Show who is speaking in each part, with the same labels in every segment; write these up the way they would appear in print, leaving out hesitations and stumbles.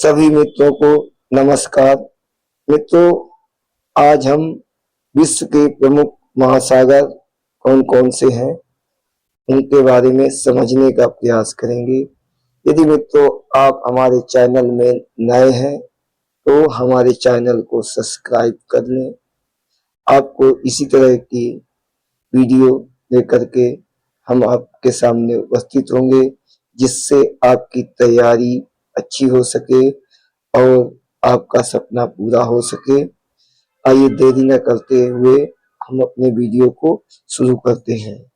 Speaker 1: सभी मित्रों को नमस्कार। मित्रों, आज हम विश्व के प्रमुख महासागर कौन कौन से हैं उनके बारे में समझने का प्रयास करेंगे। यदि मित्रों आप हमारे चैनल में नए हैं तो हमारे चैनल को सब्सक्राइब कर लें। आपको इसी तरह की वीडियो लेकर के हम आपके सामने उपस्थित होंगे, जिससे आपकी तैयारी अच्छी हो सके और आपका सपना पूरा हो सके। आइए देरी न करते हुए हम अपने वीडियो को शुरू करते हैं।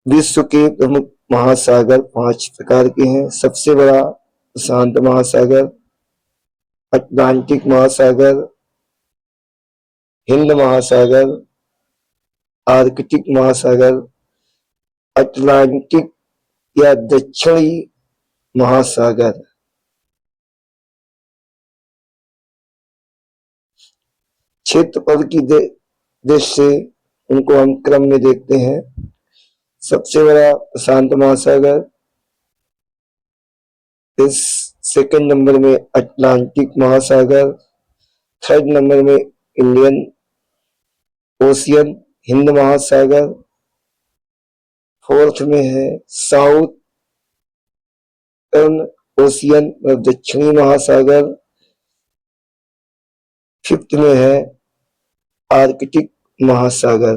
Speaker 1: विश्व के प्रमुख महासागर 5 प्रकार के हैं। सबसे बड़ा प्रशांत महासागर, अटलांटिक महासागर, हिंद महासागर, आर्कटिक महासागर, अटलांटिक या दक्षिणी महासागर। क्षेत्रफल की दृष्टि से उनको हम क्रम में देखते हैं। सबसे बड़ा प्रशांत महासागर, इस सेकंड नंबर में अटलांटिक महासागर, थर्ड नंबर में इंडियन ओशियन हिंद महासागर, फोर्थ में है साउथ ओशियन दक्षिणी महासागर, फिफ्थ में है आर्कटिक महासागर।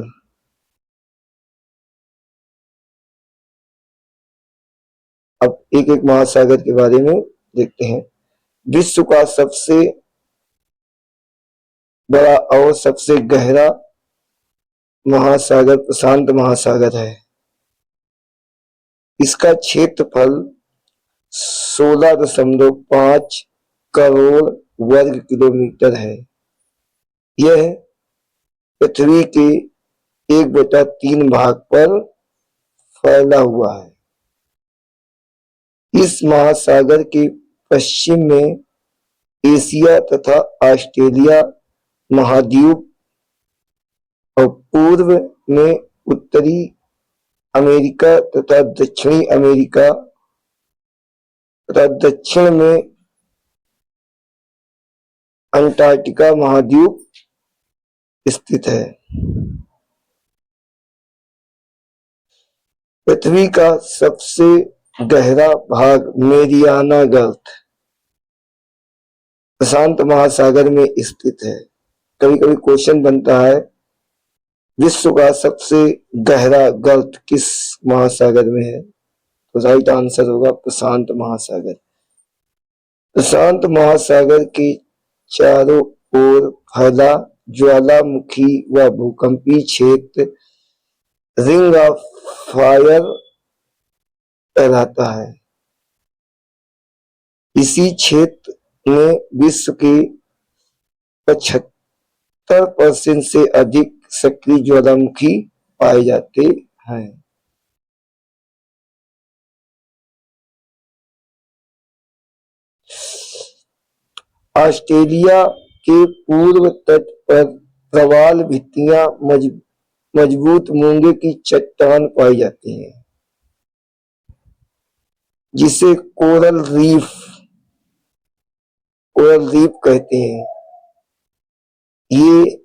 Speaker 1: अब एक एक महासागर के बारे में देखते हैं। विश्व का सबसे बड़ा और सबसे गहरा महासागर प्रशांत महासागर है। इसका क्षेत्रफल 16.5 करोड़ वर्ग किलोमीटर है। यह पृथ्वी के 1/3 भाग पर फैला हुआ है। इस महासागर के पश्चिम में एशिया तथा ऑस्ट्रेलिया महाद्वीप और पूर्व में उत्तरी अमेरिका तथा दक्षिणी अमेरिका तथा दक्षिण में अंटार्कटिका महाद्वीप स्थित है। पृथ्वी का सबसे गहरा भाग मेरियाना गर्त प्रशांत महासागर में स्थित है। कभी कभी क्वेश्चन बनता है, विश्व का सबसे गहरा गर्त किस महासागर में है? तो राइट आंसर होगा प्रशांत महासागर। प्रशांत महासागर के चारों ओर फैला ज्वालामुखी व भूकंपीय क्षेत्र रिंग ऑफ फायर कहलाता है। इसी क्षेत्र में विश्व के 75% से अधिक सक्रिय ज्वालामुखी पाए जाते हैं। ऑस्ट्रेलिया के पूर्व तट पर प्रवाल भित्तियां मजबूत मूंगे की चट्टान पाई जाती हैं, जिसे कोरल रीफ कहते हैं। ये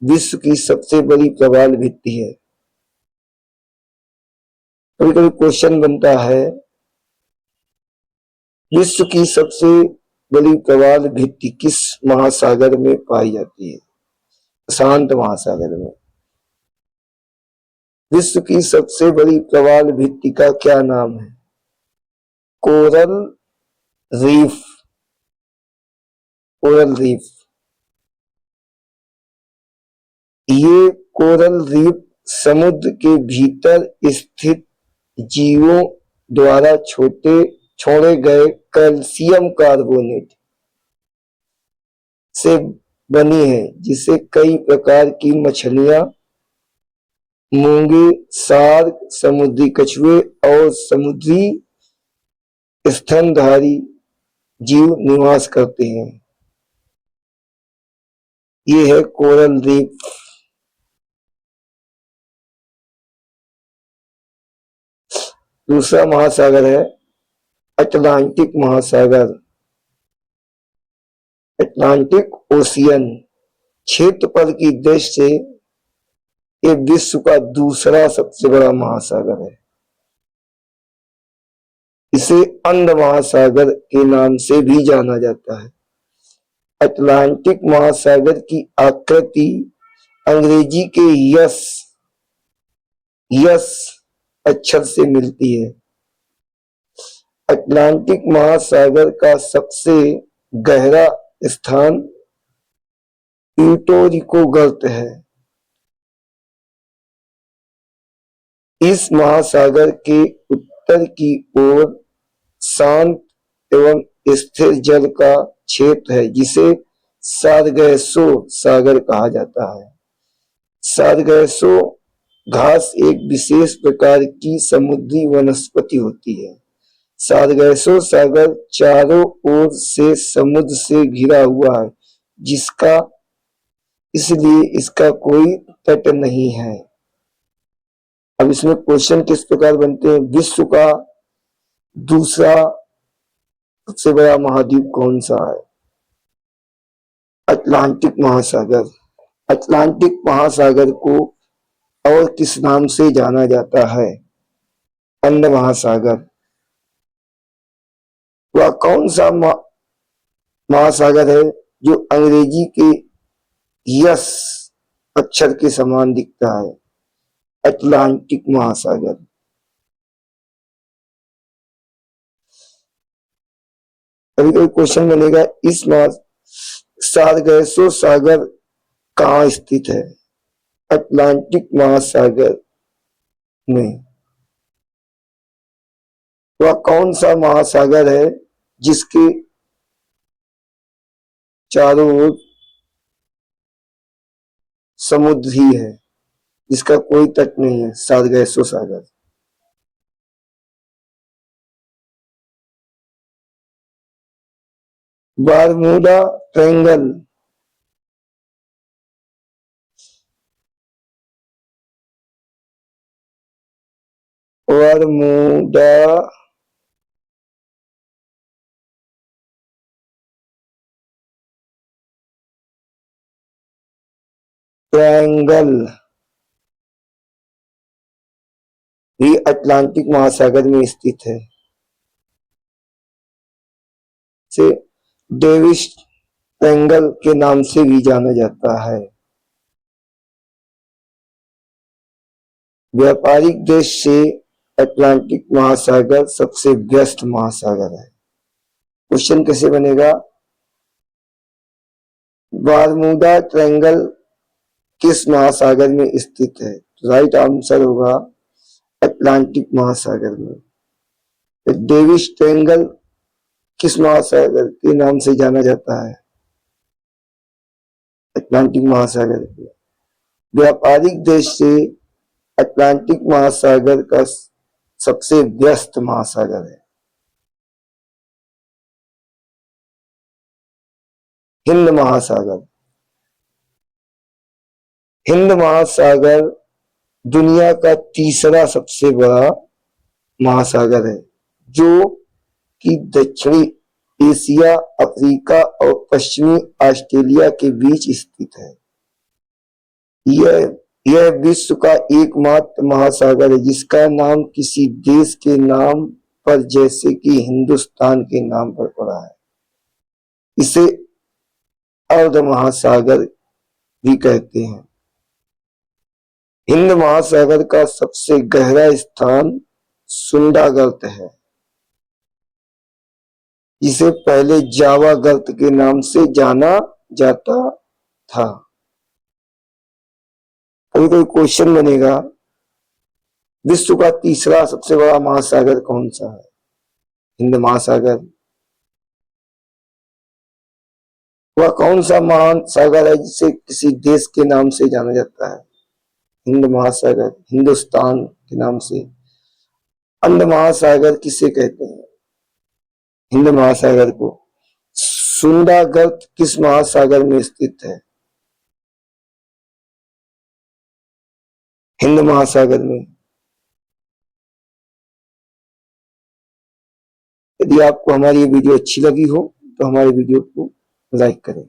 Speaker 1: विश्व की सबसे बड़ी प्रवाल भित्ति है। कभी कभी क्वेश्चन बनता है, विश्व की सबसे बड़ी प्रवाल भित्ति किस महासागर में पाई जाती है? प्रशांत महासागर में। विश्व की सबसे बड़ी प्रवाल भित्ति का क्या नाम है? Coral reef. Coral reef. ये कोरल रीफ समुद्र के भीतर स्थित जीवों द्वारा छोड़े गए कैल्शियम कार्बोनेट से बनी है, जिसे कई प्रकार की मछलियां, मूंगे, शार्क, समुद्री कछुए और समुद्री स्तनधारी जीव निवास करते हैं। ये है कोरल रीफ। दूसरा महासागर है अटलांटिक महासागर, अटलांटिक ओशियन क्षेत्रफल की दृष्टि से ये विश्व का दूसरा सबसे बड़ा महासागर है। इसे अंध महासागर के नाम से भी जाना जाता है। अटलांटिक महासागर की आकृति अंग्रेजी के यस यस अक्षर से मिलती है। अटलांटिक महासागर का सबसे गहरा स्थान प्यूर्टो रिको गर्त है। इस महासागर के उत्तर की ओर शांत एवं स्थिर जल का क्षेत्र है जिसे सारगैसो सागर कहा जाता है। सारगैसो घास एक विशेष प्रकार की समुद्री वनस्पति होती है। सारगैसो सागर चारों ओर से समुद्र से घिरा हुआ है जिसका इसलिए इसका कोई तट नहीं है। अब इसमें क्वेश्चन किस प्रकार बनते हैं? विश्व का दूसरा सबसे बड़ा महाद्वीप कौन सा है? अटलांटिक महासागर। अटलांटिक महासागर को और किस नाम से जाना जाता है? अंध महासागर। वह कौन सा महासागर है जो अंग्रेजी के यस अक्षर के समान दिखता है? अटलांटिक महासागर। कभी कभी क्वेश्चन बनेगा इस सारगैसो सागर कहाँ स्थित है? अटलांटिक महासागर में। वह कौन सा महासागर है जिसके चारों ओर समुद्र ही है, जिसका कोई तट नहीं है? सारगैसो सागर। Bermuda triangle. बारमूडा ट्रायंगल भी अटलांटिक महासागर में स्थित है। से डेविस ट्रायंगल के नाम से भी जाना जाता है। व्यापारिक दृष्टि से अटलांटिक महासागर सबसे व्यस्त महासागर है। क्वेश्चन कैसे बनेगा? बारमूडा ट्रायंगल किस महासागर में स्थित है? राइट आंसर होगा अटलांटिक महासागर में। डेविस ट्रायंगल किस महासागर के नाम से जाना जाता है? अटलांटिक महासागर के। व्यापारिक देश से अटलांटिक महासागर का सबसे व्यस्त महासागर है। हिंद महासागर। हिंद महासागर दुनिया का तीसरा सबसे बड़ा महासागर है जो कि दक्षिणी एशिया, अफ्रीका और पश्चिमी ऑस्ट्रेलिया के बीच स्थित है। यह विश्व का एकमात्र महासागर है जिसका नाम किसी देश के नाम पर जैसे कि हिंदुस्तान के नाम पर पड़ा है। इसे अर्ध महासागर भी कहते हैं। हिंद महासागर का सबसे गहरा स्थान सुंडा गर्त है जिसे पहले जावा गर्त के नाम से जाना जाता था। कभी कोई क्वेश्चन बनेगा विश्व का तीसरा सबसे बड़ा महासागर कौन सा है? हिंद महासागर। वह कौन सा महासागर है जिसे किसी देश के नाम से जाना जाता है? हिंद महासागर, हिंदुस्तान के नाम से। अंध महासागर किसे कहते हैं? हिंद महासागर को। सुंडा गर्त किस महासागर में स्थित है? हिंद महासागर में। यदि आपको हमारी ये वीडियो अच्छी लगी हो तो हमारे वीडियो को लाइक करें।